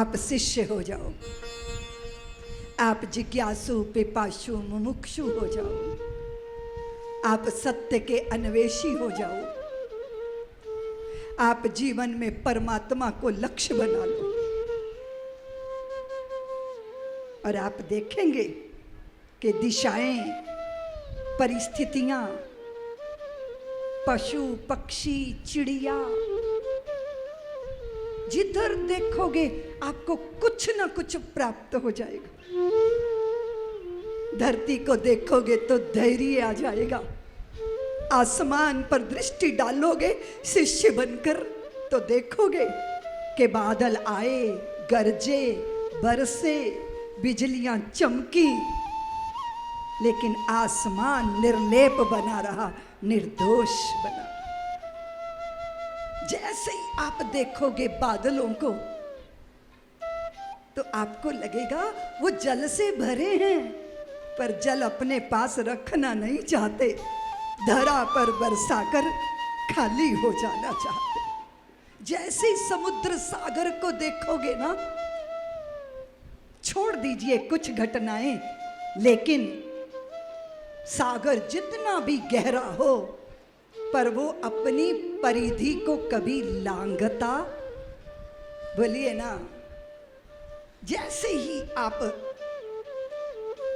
आप शिष्य हो जाओ, आप जिज्ञासु पिपासु मुमुक्षु हो जाओ, आप सत्य के अन्वेषी हो जाओ, आप जीवन में परमात्मा को लक्ष्य बना लो और आप देखेंगे कि दिशाएं, परिस्थितियां, पशु पक्षी चिड़िया, जिधर देखोगे आपको कुछ ना कुछ प्राप्त हो जाएगा। धरती को देखोगे तो धैर्य आ जाएगा, आसमान पर दृष्टि डालोगे शिष्य बनकर तो देखोगे कि बादल आए, गरजे, बरसे, बिजलियां चमकी, लेकिन आसमान निर्लेप बना रहा, निर्दोष बना। जैसे ही आप देखोगे बादलों को तो आपको लगेगा वो जल से भरे हैं, पर जल अपने पास रखना नहीं चाहते, धरा पर बरसाकर खाली हो जाना चाहते। जैसे ही समुद्र सागर को देखोगे ना, छोड़ दीजिए कुछ घटनाएं, लेकिन सागर जितना भी गहरा हो पर वो अपनी परिधि को कभी लांघता, बोलिए ना। जैसे ही आप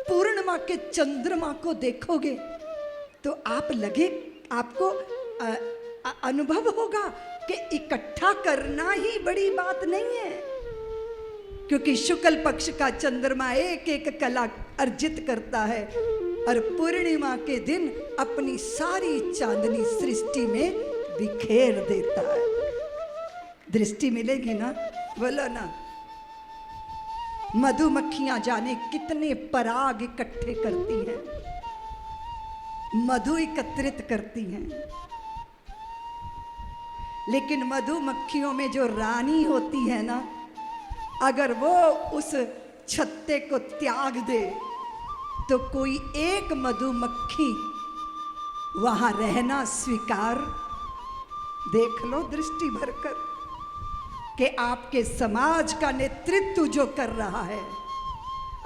पूर्णिमा के चंद्रमा को देखोगे तो आपको अनुभव होगा कि इकट्ठा करना ही बड़ी बात नहीं है, क्योंकि शुक्ल पक्ष का चंद्रमा एक एक कला अर्जित करता है और पूर्णिमा के दिन अपनी सारी चांदनी सृष्टि में बिखेर देता है। दृष्टि मिलेगी ना, बोलो ना। मधुमक्खियां जाने कितने पराग इकट्ठे करती हैं, मधु एकत्रित करती हैं, लेकिन मधुमक्खियों में जो रानी होती है ना, अगर वो उस छत्ते को त्याग दे तो कोई एक मधुमक्खी वहां रहना स्वीकार। देख लो दृष्टि भरकर कि आपके समाज का नेतृत्व जो कर रहा है,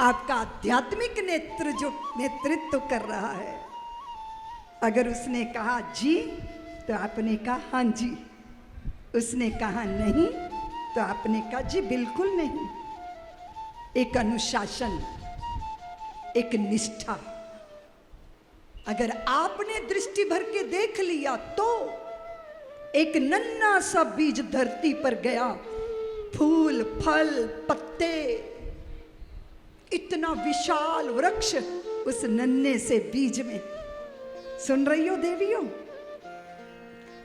आपका आध्यात्मिक नेतृत्व कर रहा है, अगर उसने कहा जी तो आपने कहा हाँ जी, उसने कहा नहीं तो आपने कहा जी बिल्कुल नहीं। एक अनुशासन, एक निष्ठा, अगर आपने दृष्टि भर के देख लिया तो एक नन्हा सा बीज धरती पर गया, फूल फल पत्ते, इतना विशाल वृक्ष उस नन्हे से बीज में। सुन रही हो देवियों,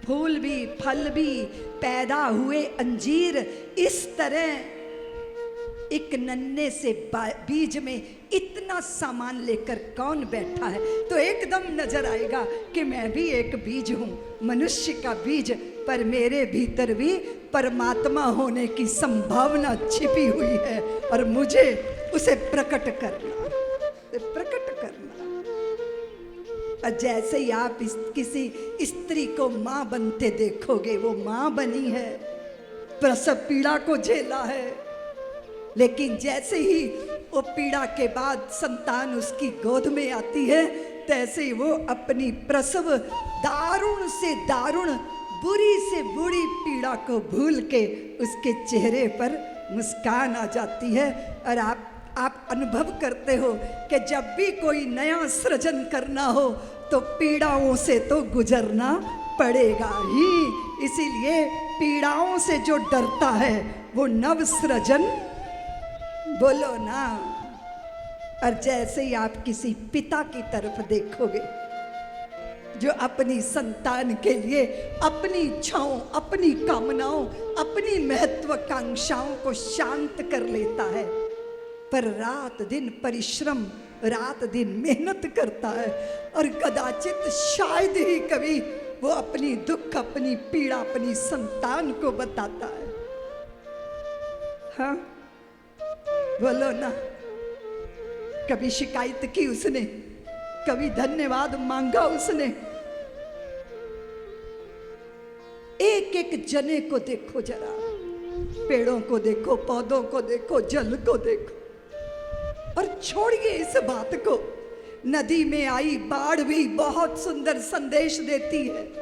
फूल भी फल भी पैदा हुए, अंजीर, इस तरह एक नन्हे से बीज में इतना सामान लेकर कौन बैठा है, तो एकदम नजर आएगा कि मैं भी एक बीज हूं, मनुष्य का बीज, पर मेरे भीतर भी परमात्मा होने की संभावना छिपी हुई है और मुझे उसे प्रकट करना। और जैसे ही आप किसी स्त्री को मां बनते देखोगे, वो मां बनी है, प्रसव पीड़ा को झेला है, लेकिन जैसे ही वो पीड़ा के बाद संतान उसकी गोद में आती है, तैसे ही वो अपनी प्रसव दारुण से दारुण, बुरी से बुरी पीड़ा को भूल के उसके चेहरे पर मुस्कान आ जाती है। और आप अनुभव करते हो कि जब भी कोई नया सृजन करना हो तो पीड़ाओं से तो गुजरना पड़ेगा ही, इसीलिए पीड़ाओं से जो डरता है वो नव सृजन, बोलो ना। और जैसे ही आप किसी पिता की तरफ देखोगे जो अपनी संतान के लिए अपनी इच्छाओं, अपनी कामनाओं, अपनी महत्वाकांक्षाओं को शांत कर लेता है, पर रात दिन परिश्रम, रात दिन मेहनत करता है, और कदाचित शायद ही कभी वो अपनी दुख, अपनी पीड़ा अपनी संतान को बताता है। हाँ बोलो ना। कभी शिकायत की उसने, कभी धन्यवाद मांगा उसने। एक एक जने को देखो जरा, पेड़ों को देखो, पौधों को देखो, जल को देखो, और छोड़िए इस बात को, नदी में आई बाढ़ भी बहुत सुंदर संदेश देती है।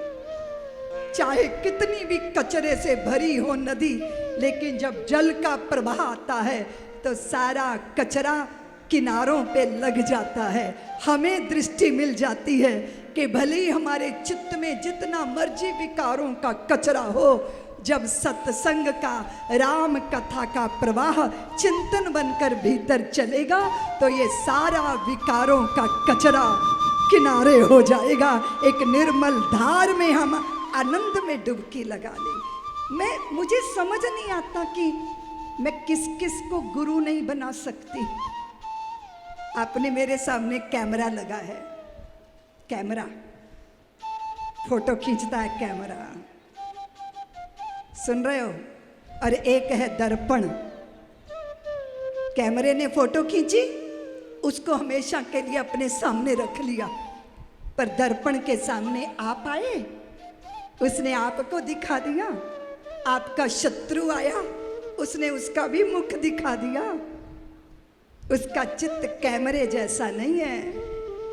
चाहे कितनी भी कचरे से भरी हो नदी, लेकिन जब जल का प्रवाह आता है तो सारा कचरा किनारों पे लग जाता है। हमें दृष्टि मिल जाती है कि भले ही हमारे चित्त में जितना मर्जी विकारों का कचरा हो, जब सत्संग का, राम कथा का प्रवाह चिंतन बनकर भीतर चलेगा तो ये सारा विकारों का कचरा किनारे हो जाएगा। एक निर्मल धार में हम आनंद में डुबकी लगा लें। मुझे समझ नहीं आता कि मैं किस किस को गुरु नहीं बना सकती। आपने मेरे सामने कैमरा लगा है, कैमरा फोटो खींचता है कैमरा, सुन रहे हो? और एक है दर्पण। कैमरे ने फोटो खींची, उसको हमेशा के लिए अपने सामने रख लिया, पर दर्पण के सामने आप आए, उसने आपको दिखा दिया। आपका शत्रु आया, उसने उसका भी मुख दिखा दिया। उसका चित्त कैमरे जैसा नहीं है,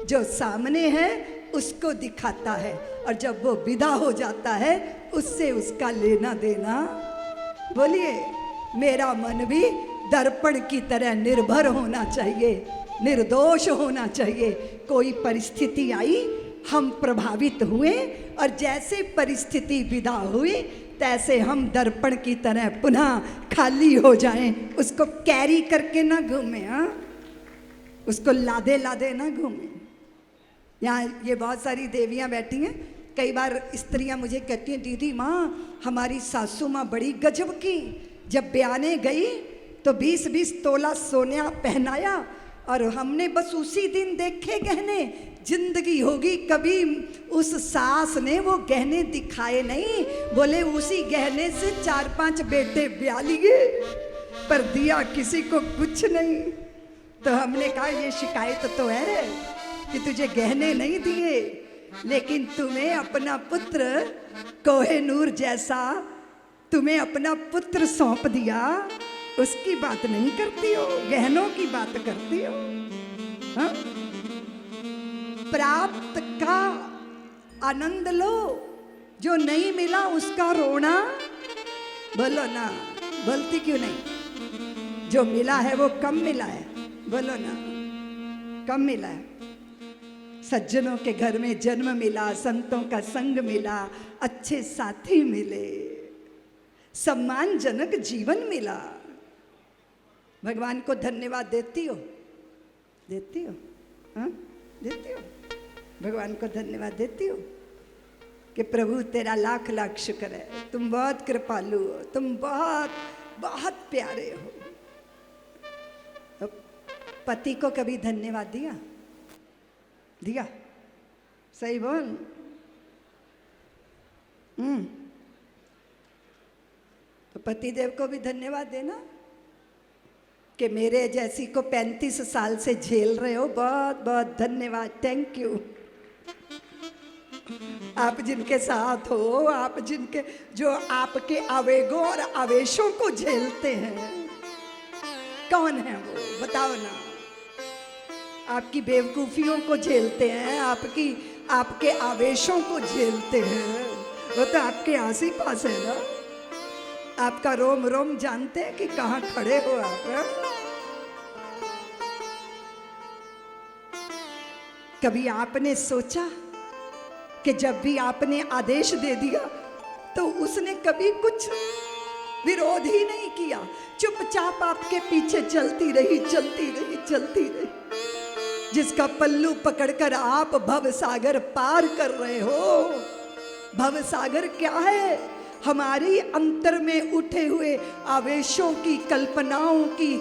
जो सामने है उसको दिखाता है, और जब वो विदा हो जाता है उससे उसका लेना देना। बोलिए, मेरा मन भी दर्पण की तरह निर्भर होना चाहिए, निर्दोष होना चाहिए। कोई परिस्थिति आई, हम प्रभावित हुए, और जैसे परिस्थिति विदा हुई तैसे हम दर्पण की तरह पुनः खाली हो जाएं। उसको कैरी करके ना घूमें, हाँ, उसको लादे लादे ना घूमें। यहाँ ये बहुत सारी देवियाँ बैठी हैं। कई बार स्त्रियाँ मुझे कहती हैं, दीदी माँ, हमारी सासू माँ बड़ी गजब की, जब ब्याने गई तो 20-20 तोला सोना पहनाया, और हमने बस उसी दिन देखे गहने। जिंदगी होगी कभी उस सास ने वो गहने दिखाए नहीं। बोले उसी गहने से 4-5 बेटे ब्याह लिए, पर दिया किसी को कुछ नहीं। तो हमने कहा ये शिकायत तो है कि तुझे गहने नहीं दिए, लेकिन तुम्हें अपना पुत्र कोहिनूर जैसा, तुम्हें अपना पुत्र सौंप दिया, उसकी बात नहीं करती हो, गहनों की बात करती हो। हाँ? प्राप्त का आनंद लो, जो नहीं मिला उसका रोना। बोलो ना, बोलती क्यों नहीं? जो मिला है वो कम मिला है, बोलो ना, कम मिला है। सज्जनों के घर में जन्म मिला, संतों का संग मिला, अच्छे साथी मिले, सम्मानजनक जीवन मिला। भगवान को धन्यवाद देती हो? देती हो? हाँ, देती हो? भगवान को धन्यवाद देती हो कि प्रभु तेरा लाख लाख शुक्र है, तुम बहुत कृपालु हो, तुम बहुत बहुत प्यारे हो। पति को कभी धन्यवाद दिया? दिया? सही बोल। तो पतिदेव को भी धन्यवाद देना कि मेरे जैसी को 35 साल से झेल रहे हो। बहुत बहुत धन्यवाद, थैंक यू। आप जिनके साथ हो, आप जिनके, जो आपके आवेगों और आवेशों को झेलते हैं, कौन है वो? बताओ ना। आपकी बेवकूफियों को झेलते हैं, आपके आवेशों को झेलते हैं, वो तो आपके आस ही पास है ना। आपका रोम रोम जानते हैं कि कहाँ खड़े हो आप। कभी आपने सोचा कि जब भी आपने आदेश दे दिया तो उसने कभी कुछ विरोध ही नहीं किया, चुपचाप आपके पीछे चलती रही, चलती रही, चलती रही। जिसका पल्लू पकड़कर आप भव सागर पार कर रहे हो। भव सागर क्या है? हमारी अंतर में उठे हुए आवेशों की, कल्पनाओं की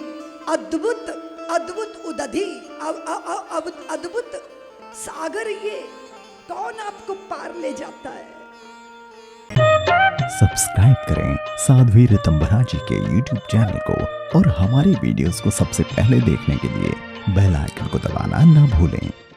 अद्भुत अद्भुत उदधि, अद्भुत सागर। ये कौन आपको पार ले जाता है? सब्सक्राइब करें साध्वी ऋतंभरा जी के YouTube चैनल को, और हमारे वीडियोस को सबसे पहले देखने के लिए बेल आइकन को दबाना न भूलें।